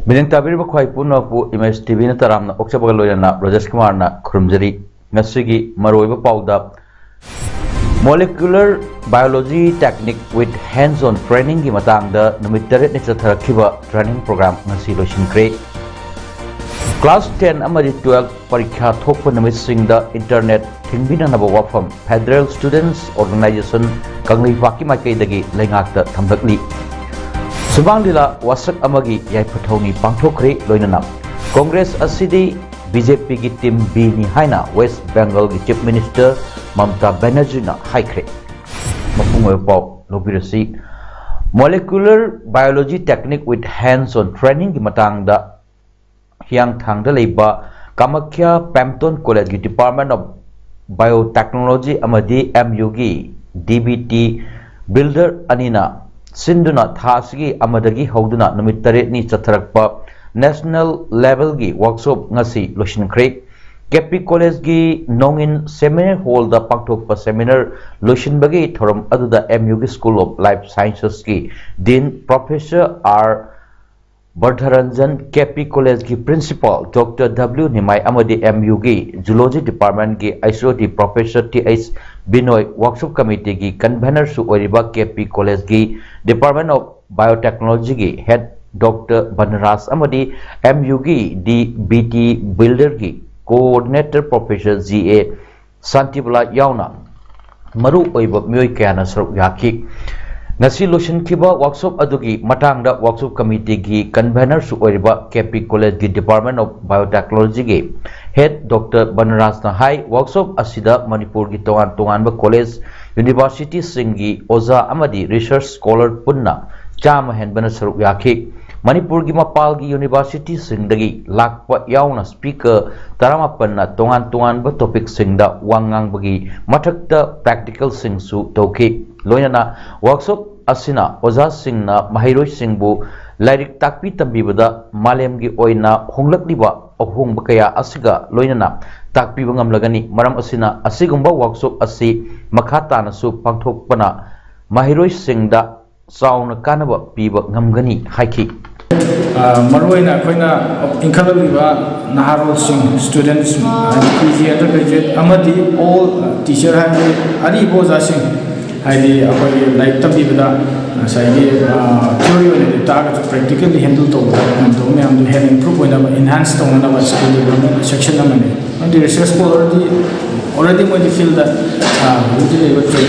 Bilang tabir bakwai pun aku image TV na taram na oksa bagal loyan na Rajesh Kumar na khurumjari ngasigi maroi ba pauda molecular biology technique with hands-on training gi matang da numit 8 ni chatharakhiba training program ngasi loisinkhre class 10 amadi 12 parikha thokpa numit singda internet thingbina naba wafam Federal Students Organization kanglei paki makai dagi lengakta thamdakli Subang dila wasak amagi yai pathoni pangthokre loinana Congress asidi BJP gi team B ni haina West Bengal gi Chief Minister Mamta Banerjee na haikre mapungoi pau lobirasi molecular biology technique with hands-on training gi matang da hiang thangda leiba Kamakya Pamton College gi Department of Biotechnology amadi MU gi DBT builder anina Sinduna Thasigi Amadagi Hoduna numit 8 ni chatharakpa national level gi workshop ngasi loisinkhre Kepi College gi Nongin Seminar Hall da pangthokpa seminar loisinbagi thoram aduda MU gi School of Life Sciences gi Dean Professor R Bardharanjan Kepi College gi Principal Dr. W Nimai amadi MU gi Zoology Department gi ICOT Professor TH Binoy Workshop Committee gi convener su oriba Kepi College gi Department of Biotechnology gi Head Dr. Banras amadi MU gi DBT Builder gi Coordinator Professor GA Santibala yauna maru oiba myoy kayana saruk yaki ngasi lotion kiba workshop adugi matangda workshop committee gi convener su oriba Kepi College gi Department of Biotechnology gi Head Dr. Banras na hai workshop asida Manipur gi tongan ba college university singi oza amadi research scholar punna chama henbana saruk yaki Manipur gi mapal gi university singdagi lakpa yauna speaker taramapanna tongan ba topic singda wangang bagi mathakta practical singsu tauki loinana workshop asina oza singna mahiroi singbu lairik takpi tambibada malem gi oina honglakliba ahongba kaya asiga loinana takpi ngamlagani maram asina asigumba workshop asi makhata na su pangthokpana mahiroi singda sauna kanaba piba ngamgani haiki Maroina koina incredible Naharo Singh students PG undergraduate amadi all teacher hari boza Singh hari apoi like tambibada sai theory on the practically handle to me am have improve on enhance to on skill development section namani and the research already when you feel that we will try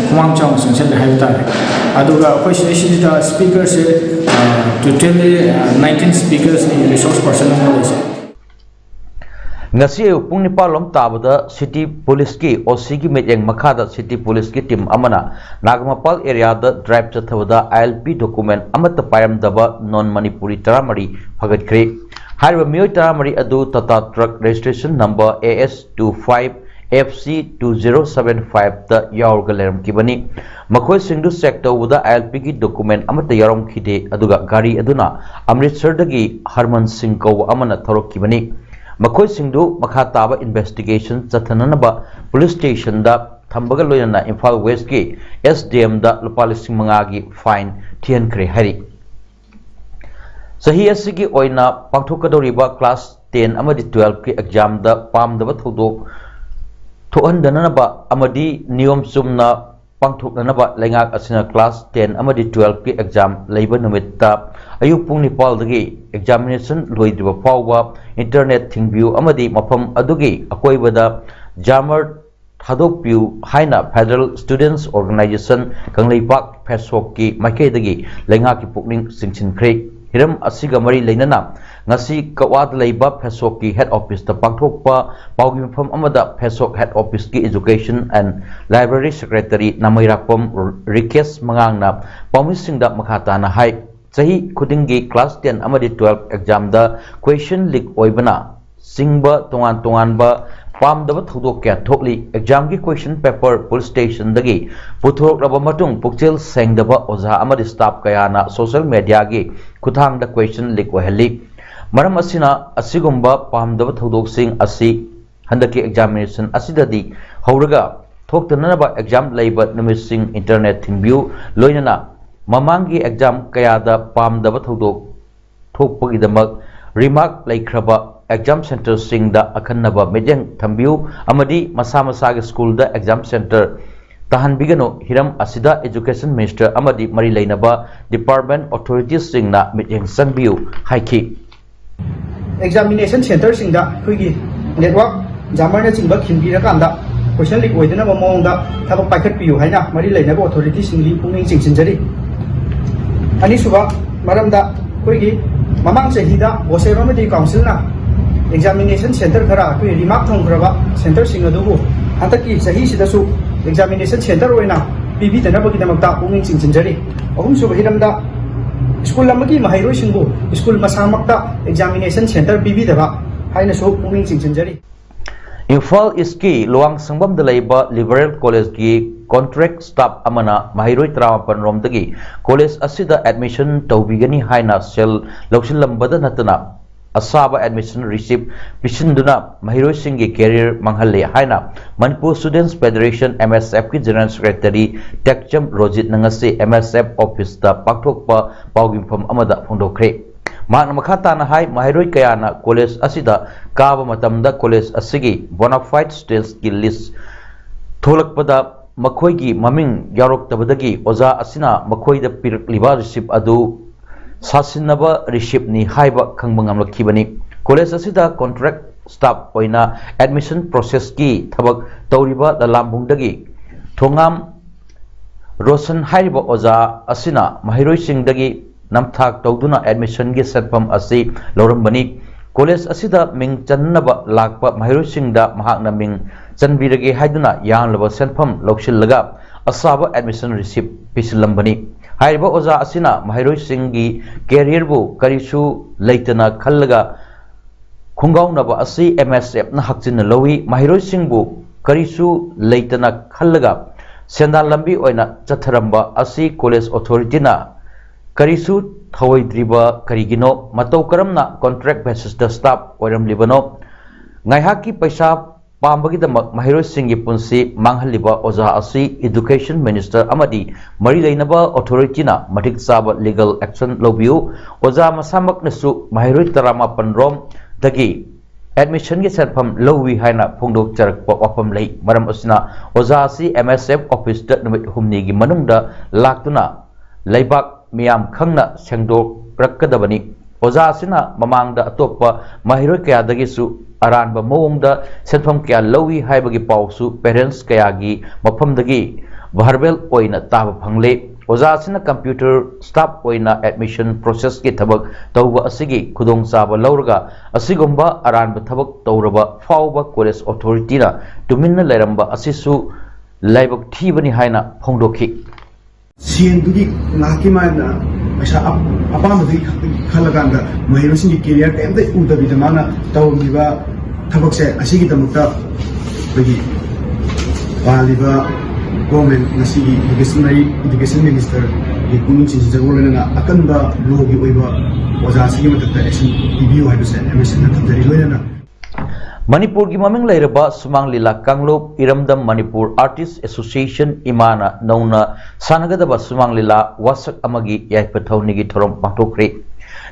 kumam chang section the have tare aduga apoi session the speakers totally 19 speakers ni resource person knowledge ngasi pung nipalom tabada city police ki OC ki metyang makhada city police ki team amana Nagamapal area da drive chathabada ILP document amata payam daba non manipuri taramari phagat kre harba miyoi taramari adu tata truck registration number AS25 FC2075 da yaurga leram kibani makhoi singdu sector uda ILP ki document amata yarom khide aduga gari aduna Amritsar dagi Harman Singh ko amana thorok kibani makhoi singdu makha taba investigation chathananaba police station da thambaga loyana Imphal West ki SDM da lupa 5,000 gi fine thian kre hari sahi asigi oina pangthokadoriba class 10 amadi 12 ki exam da pamdaba thodok thohandanaba amadi niyom sumna pangthoknanaba lengak asina class 10 amadi 12 ki exam leiba numitta ayuk pung nipal dagi examination loidriba fawba internet thingview amadi mafam adugi akoibada jammer thadokpiu haina Federal Students Organization Kangleipak Facebook ki makai dagi lengak ki pukning singchinkhre hiram asiga mari leinana ngasi kawad leiba Facebook ki head office ta pangthokpa pawgi mafam amada Facebook head office ki education and library secretary namairakpom Rikesh mangangna pamisingda makhata na hai Sahi khudingi class 10 amadi 12 exam da question leak oibana singba tongan ba pamdaba thodok kya thokli exam ki question paper police station dagi puthok raba matung pukchel sengdaba oza amadi staff kaya na social media gi kuthang da question leak oheli maram asina asigumba pamdaba thodok sing asi handaki examination asidadi hauraga thoktanaba exam leiba numising internet thinview loinana mamangi exam kaya da pamdaba thodok thokpagi damak remark laikhraba exam center sing da akhanaba medeng thambiu amadi masa masa ge school da exam center tahan bigano hiram asida education minister amadi mari lainaba department authorities sing na medeng sanbiu haiki examination center sing da khuigi network jamar na chingba khimbi ra kan da question leak oidana mamong da thaba paikhat piu haina mari lainaba authorities sing li pungning chingsinjari ani suba maram da khuigi mamang chehida boseromadi council na examination center khara khui remark thongkraba center sing adubu antaki sahi sidasu examination center oina pibi tanaba ki damakta punging chingsinjari ahum suba hiramda school lamagi mahairoi singbu school masamakta examination center pibi daba haina so punging chingsinjari Imphal East Luang Sangbam da laiba Liberal College ki contract staff amana mahiroi 38 rom dagi college asida admission tawbigani haina sel lausilambada natana asaba admission receipt pisinduna mahiroi singi career manghalle haina Manipur Students Federation MSF ki general secretary Tekcham Rojit nangasi MSF office da pakthokpa pawgimpham amada phondokre mak makata na hai mahiroi kayana college asida kaba matamda college asigi bona fide students ki list tholakpada makhoigi maming yaroktabadagi oza asina makhoida pirliba receipt adu sasinaba receipt ni haiba khangbangam lakhibani college asida contract staff oina admission process ki thabak tawriba lalambungdagi thongam rosan haiba oza asina mahiroi singdagi namthak tawduna admission gi satpam asi lorambani college asida ming channaba lakpa mahiroi singda mahakna ming chanbirage haiduna yanglaba senpham lokshilga asaba admission receipt pisilambani haiba oza asina mahiroi singi career bu karisu leitana khallaga khungaunaba asi MSF na hakchin lowi mahiroi singbu karisu leitana khallaga sendal lambi oina chatharamba asi college authority na karisu thawaidriba karigino matau karamna contract basis da staff oiram libano ngaihaki paisa pambagi da mahiroi singi punsi manghaliba oza asi education minister amadi mari lainaba authority na matik saba legal action lobiu oza masamak nasu mahiroi 38 rom dagi admission gi serpham lowi haina phongdok charakpa wafam lei maram asina oza asi MSF office da numit humni gi manungda laktuna leibak miyam khangna sengdok rakkadabani oza asina mamangda atopa mahiroi kaya dagisu aranba mawongda senpham kaya lowi haibagi pausu parents kaya gi mafamdagi barbel oina taba phangle oza asina computer staff oina admission process ki thabak tawba asigi khudong chaba lauraga asigumba aranba thabak tawraba fawba college authority na tuminna leramba asisu laibak thibani haina phongdokhi Siendugi ngakimana aisa apa mesti khalaganda mahirosing ki career temde uda bidamana tawliba thabakse asigi tamukta bagi waliba government nasi education minister ki kuning chi jagolena akanba logi oiba oja sigi matakta action review haibase emission na thamjari loina Manipur ki maming lairaba sumang lila kanglop iramdam Manipur Artists Association imana nauna sanagadaba sumang lila wasak amagi yaipathawni gi thorom pathokre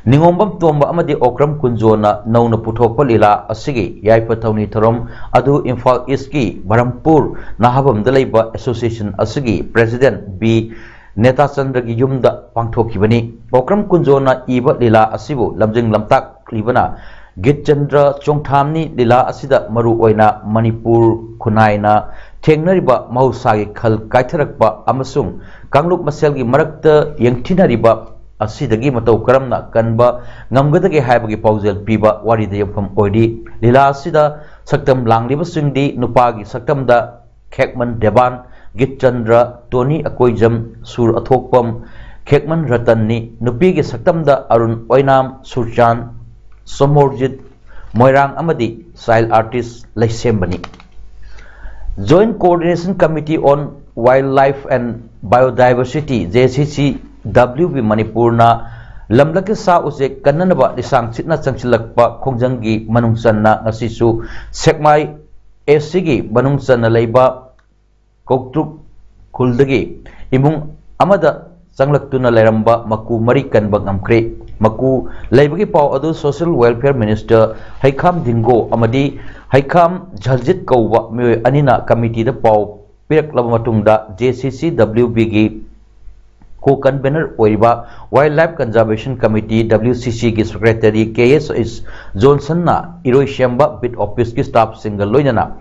ningombam tomba amadi okram kunjona nauna puthokpa lila asigi yaipathawni thorom adu Imphal East ki Barampur nahabam dalaiba association asigi president B Neta Chandra gi yumda pangthokibani okram kunjona iba lila asibu lamjing lamtak libana Git Chandra Chongthamni lila asida maru oina Manipur Khunaina Thengnariba Mahusagi Khal Kaitharakpa amasung Kanglup Maselgi Marakta Yengthinariba asidagi matau karamna kanba ngamgadagi haibagi paujel piba warida yampham oidi lila asida saktam langliba singdi nupagi saktamda Khekman Deban Git Chandra Tony Akoijam Sur Athokpam Khekman Ratan ni nupi gi saktamda Arun Oinam Surchan Somorjit Moirang amadi style artist Laisembani. Joint Coordination Committee on Wildlife and Biodiversity JCC WB Manipurna lamlaki sa use kananaba disang sitna changsilakpa khongjangi manungsanna ngasisu sekmai esigi manungsanna leiba koktruk kuldagi imung amada sanglaktuna leramba maku mari kanba ngamkre maku leibagi pau adu Social Welfare Minister Haikam Dingo amadi Haikam Jaljit Kauwa mi anina committee da pau pirak laba matungda JCC WB gi co-convener oiba Wildlife Conservation Committee WCC gi secretary KS Johnson na iroi shamba bit office gi staff single loinana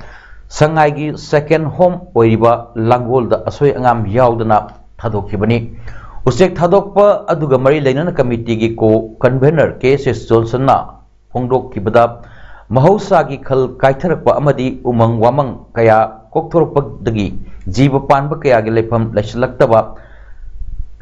sangai gi second home oiba Langol da asoi angam yaudana thadokibani usek thadokpa aduga mari leinana committee gi co-convener KS Johnson na hongdok kibada mahausa gi khal kaitharakpa amadi umang wamang kaya kokthorpagdagi jiba panba kaya gi lefam laislaktaba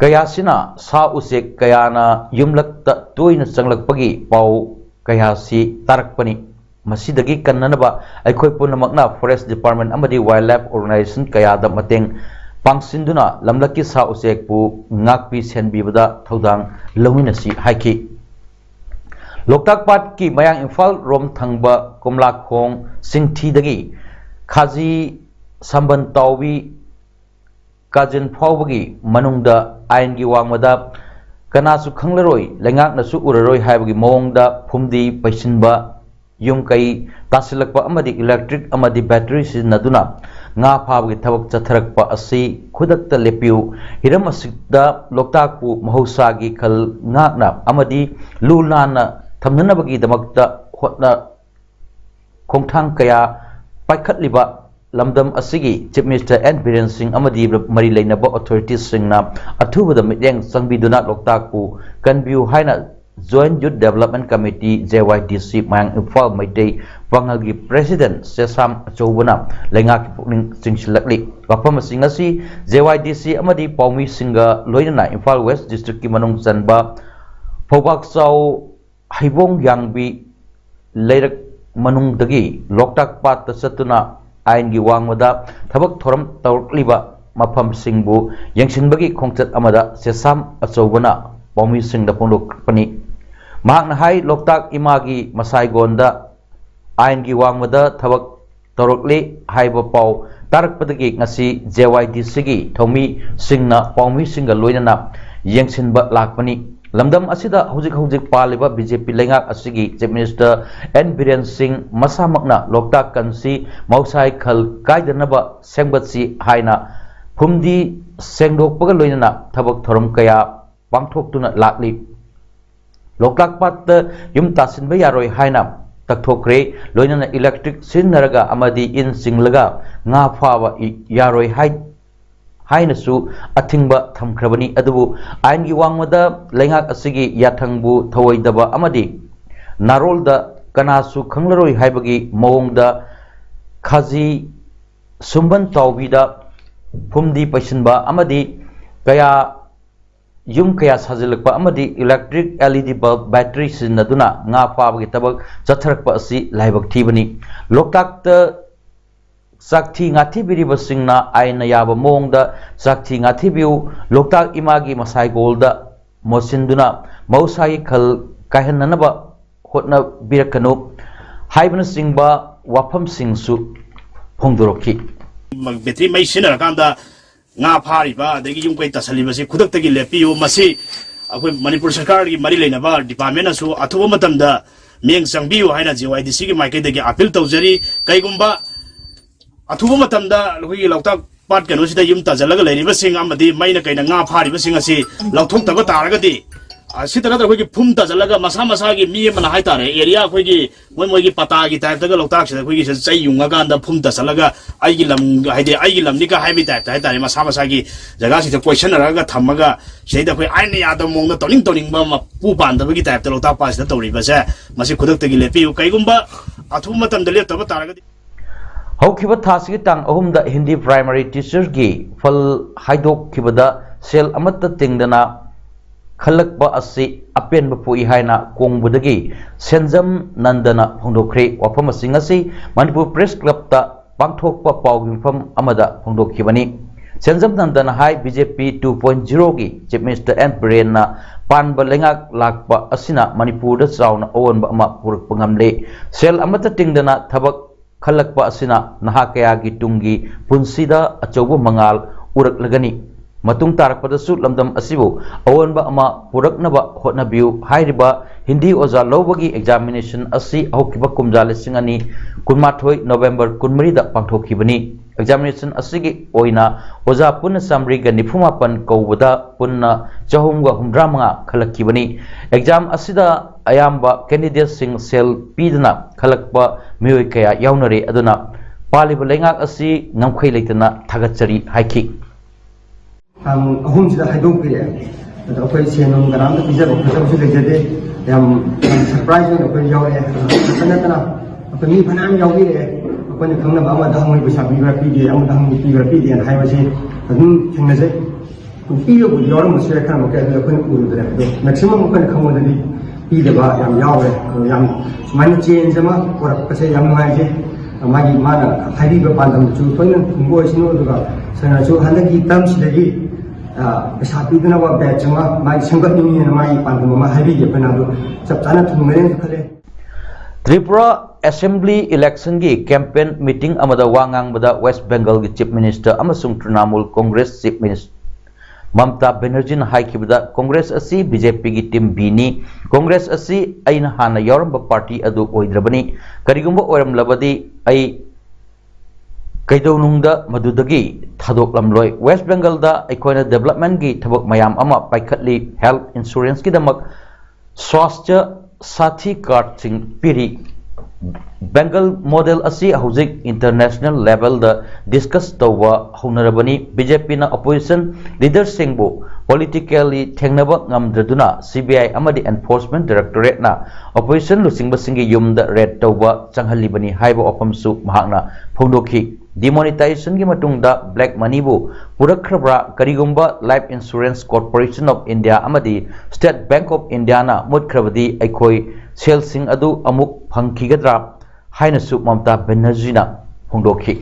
kaya sina sa usek kaya na yumlakta tuina changlakpagi pau kaya si tarakpani masidagi kannanaba aikoi punamakna Forest Department amadi Wildlife Organization kaya da mateng pangsinduna lamlaki sa usek pu ngakpi senbibada thodang lawinasi haiki Loktak Pat ki mayang Imphal rom thangba Komlakhong Singthidagi Khaji Samban Tawbi Kajin Phawbagi manungda ain gi wangmada kanasu khanglaroi lengak nasu uraroi haibagi mongda phumdi paisinba yung kai tasilakpa amadi electric amadi battery sinaduna nga phabagi thabak chatharakpa asi khudakta lepiu hiram asikda loktakpu mahosagi khal ngakna amadi lulana thamnanabagi damakta hotna khongthang kaya paikhatliba lamdam asigi Chief Minister N. Biren Singh amadi mari leinaba authorities singna athubada mityang sangbiduna loktakpu kanbiu haina Joint Youth Development Committee JYDC mayang Imphal Maitei Pangalgi President Sesam Achobana lengaki pukning singsilakli wafam singasi JYDC amadi Paumi Singa loinana Imphal West District ki manung sanba Phobaksaw Haibong Yangbi leirak manungdagi Loktak Pat satuna ain gi wangmada thabak thoram tawrliba mafam singbu yangsinbagi khongchat amada sesam achobana Paumi Singda pondokpani mahakna hai Loktak imagi masai gonda ain gi wangmada thabak tawrokli haiba pau tarakpadagi ngasi JYDC gi thomi singna Paumi Singa loinana yangsinba lakpani lamdam asida hujik paliba BJP lengak asigi Chief Minister N. Biren Singh masamakna Loktak kansi mausai khal kaidanaba sengbatsi haina phumdi sengdokpaga loinana thabak thoram kaya pangthoktuna lakli Loktak Pat yum tasinba yaroi haina takthokre loinana electric sinnaraga amadi in singlaga nga phawa yaroi hainasu athingba thamkhrabani adubu aingi wangmada lengak asigi yathangbu thawoidaba amadi narolda kanasu khanglaroi haibagi mawongda Khaji Sumban Tawbida phumdi paisinba amadi kaya yum kaya sajilakpa amadi electric LED bulb battery sinaduna nga phabagi tabak chatharakpa asi laibak thibani Loktak Sakthi ngati biriba singna aina yaba mongda sakthi ngati biu Loktak imagi masai golda mosinduna mausai khal kahananaba hotna birakanu haibna singba wafam singsu phongdoroki betri mai sinara kanda nga phariba degi yung kai tasaliba se khudaktagi lepiu masi akoi Manipur sarkar gi mari leinaba department asu athuba matamda meng sangbiu haina JYDC gi maikai degi appeal tawjari kaigumba athuba matamda loi Loktak Pat kanu sida yum tajalaga leiriba sing amadi maina kaina nga phariba sing asi lauthoktaga taragadi asitana da khoi phum tajalaga masa gi mi mana haitare area khoi gi moi gi pata gi type daga Loktak sida khoi gi sai yunga ganda phum tajalaga ai gi lam haide ai gi lam ni ka haibi type haitare masa gi jaga sida question raga thamaga seida khoi aina ya da mongna toning ba ma pu pan da gi type da Loktak Pat sida tawriba se masi khudak tagi lepiu kaigumba athuba matamda leptaba taragadi Haukiba thasigi tang ahumda Hindi primary teachers gi fal haidok kibada sel amatta tingdana खलकबा असि अपेनबा पुई हाइना कोंगबुदगी सेंजम नंदना फोंदोखरे वाफम सिंग असि Manipur press club ता पांगथोकपा पाउगिफम अमदा फोंदोखिबनी सेंजम नंदना high BJP 2.0 की chief minister N villain ना पानबा लेंगाक लाकपा असिना मणिपुर चाउना ओवनबा अमा पुरकपा ngamle cell अमता टिंगदना थबक खलकपा असिना नहा कयागी तुंगी पुंसीदा अचौबा मंगाल उरकलगनी मतुंग तारकपदसु लमदम असिबु अवनबा अमा पुरकनबा होटनबियु हाइरिबा हिंदी ओजा लौबगी एग्जामिनेशन असि अहोकिबा कुमजा लिसिंग अनि कुनमाथोय नवंबर 13 दा पांथोखिबनी एग्जामिनेशन असिगी ओइना ओजा पुन सामरीगा निफुमापन कौबदा पुन चहुमगा हुमद्रामंगा खलक्किबनी एग्जाम असिदा अयाम्बा कैंडिडेट सिंग सेल पीदना खलकपा मियोय कया याउनरे अदुना पालिबा लेंगाक असि नमखै लेतना थागतचरी हाइखि अहम से हाइदोंपीरे अखोई सेनम गराम पीजब खतबसु लेजदे याम सरप्राइज में अखोई यावरे सनतना अखोई मी फनाम यावगिरे अखोई खंगना बामा दांगै पैसा पीबरा पीदे अम दांगै पीबरा पीदे न हाइबसे अदुम थेंगनजे पीयो बु यावरम से खन मके अखोई उरुदरे मैक्सिमम अखोई खंगोदि पीदबा याम यावरे याम सुमान चेंज अमा कोरपसे याम नाइजे मागी माना हाइबीबा पांदम चु थोइन खुंगोइसिनो दुगा सनाचु हंदकी तम सिदगी पैसा पीदना वा बैच मा मागी संगतनी न मागी पांदम मा हाइबीगे पनादु सब ताना थुंगरे खले त्रिपुरा असेंबली इलेक्शन की कैंपेन मीटिंग अमदा वांगांग बदा वेस्ट बंगाल की चीफ मिनिस्टर अमसुंग Trinamool Congress chief minister Mamata Banerjee हाइकिबदा कांग्रेस असि बीजेपी की टीम बीनी कांग्रेस असि अइना हाना यावरम पार्टी अदु ओइद्रबनी करिगुंबा ओरमलबदी अइ कैदौनुंगदा मदुदगी थादोकलमलोय वेस्ट बंगाल दा अखोइना डेवलपमेंट की थबक मयाम अमा पाइखतली हेल्थ इंश्योरेंस की दमक स्वास्थ्य साथी कार्ड सिंग पिरी बेंगल मॉडल असी हौजिक इंटरनेशनल लेवल दा डिस्कस तौवा हौनरबनी बीजेपी ना अपोजिशन लीडर सिंगबो पॉलिटिकली थेंगनबा ngamdraduna सीबीआई अमदी एनफोर्समेंट डायरेक्टोरेट ना अपोजिशन लुसिंगबा सिंगी युमदा रेड तौवा चंगहलिबनी हाइबो अफमसु महांगना फोंदोखी डिमोनेटाइजेशन की मतुंगदा ब्लैक मनी बु पुरखरब्रा करिगुंबा Life Insurance Corporation of India अमदी स्टेट बैंक ऑफ इंडिया ना मुतखरबदी अखोई सेल सिंग अदु अमुक फंखिगद्रा हाइनसु ममता बनर्जी ना फोंदोखी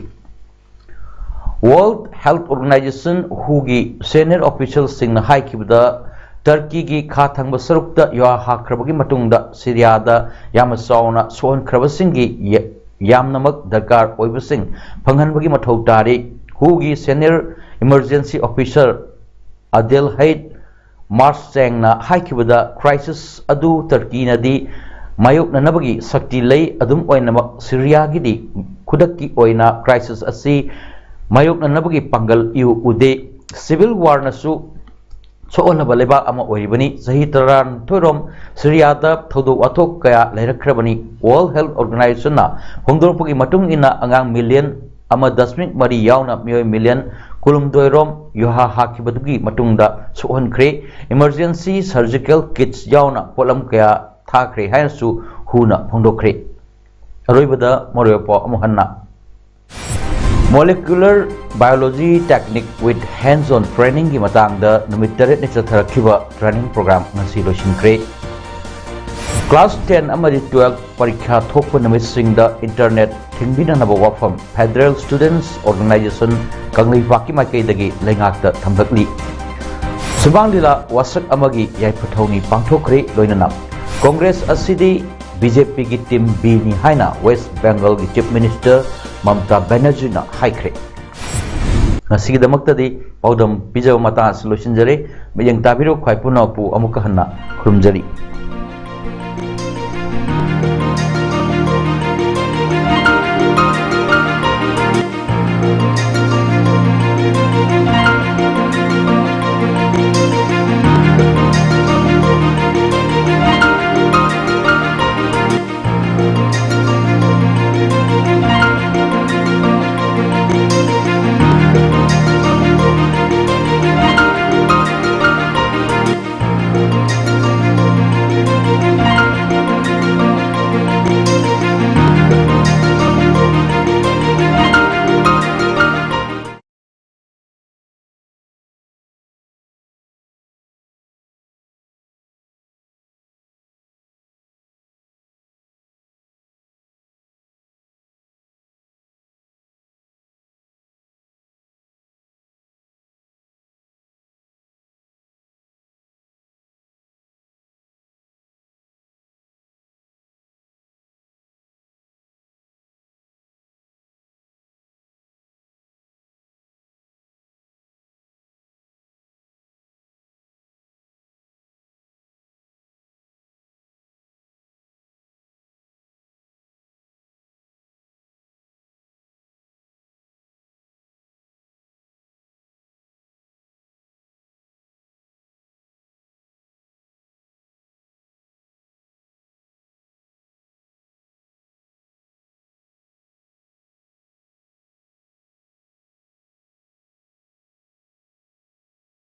वर्ल्ड हेल्थ ऑर्गेनाइजेशन हुगी सीनियर ऑफिशियल सिंग ना हाइकिबदा टर्की की खा थंग सरुकता या हाखरबगी मतुंगदा सीरियादा याम साउना सोहन खरबसिंगी यामनमक दरकार ओइबसिंग फंगहनबगी मथौ तारी हुगी senior emergency officer Adel hide मार्च चेंगना हाइकिबदा क्राइसिस अदु टर्की नदी मायोकननबगी शक्ति लई अदुम ओइनमक सीरिया गिदी खुदक्की ओइना क्राइसिस असि मायोकननबगी पंगल यु उदे सिविल वार नसु सोहनबा लेबा अमा ओइबनी सही तरान थोरम सीरियादा थौदो अथोक कया लेरखरबनी वर्ल्ड हेल्थ ऑर्गेनाइजेशन ना होंदोरपगी मतुंग इना अंगांग मिलियन अमा दशमिक मरी यावना मियोय मिलियन कुलुमदोयरोम युहा हाखिबदुगी मतुंगदा सोहनख्रे इमरजेंसी सर्जिकल किट्स यावना पोलम कया थाख्रे हायनसु हुना फोंदोख्रे अरोइबदा मोरयोपो अमुहन्ना molecular biology technique with hands on training की मतंगदा नुमित 8 चथरखिबा ट्रेनिंग प्रोग्राम ngasi लोसिनख्रे क्लास 10 अमरी 12 परीक्षा थोप नुमितसिंगदा इंटरनेट थिंबिननबा वाफम फेडरल स्टूडेंट्स ऑर्गेनाइजेशन कंगलीपाकी माइकैदगी लेंगाकता थमदकली सुबांगलीला वासक अमगी याइफथौनी पांथोखरे लोइनना कांग्रेस असिदी बीजेपी की टीम बी नि हाइना वेस्ट बंगाल की चीफ मिनिस्टर ममता बनर्जी ना हाइख्रे ngasigidamakta paudam pijaba mata solution jare miyang tabiro khwai punau pu amuka hanna khurumjari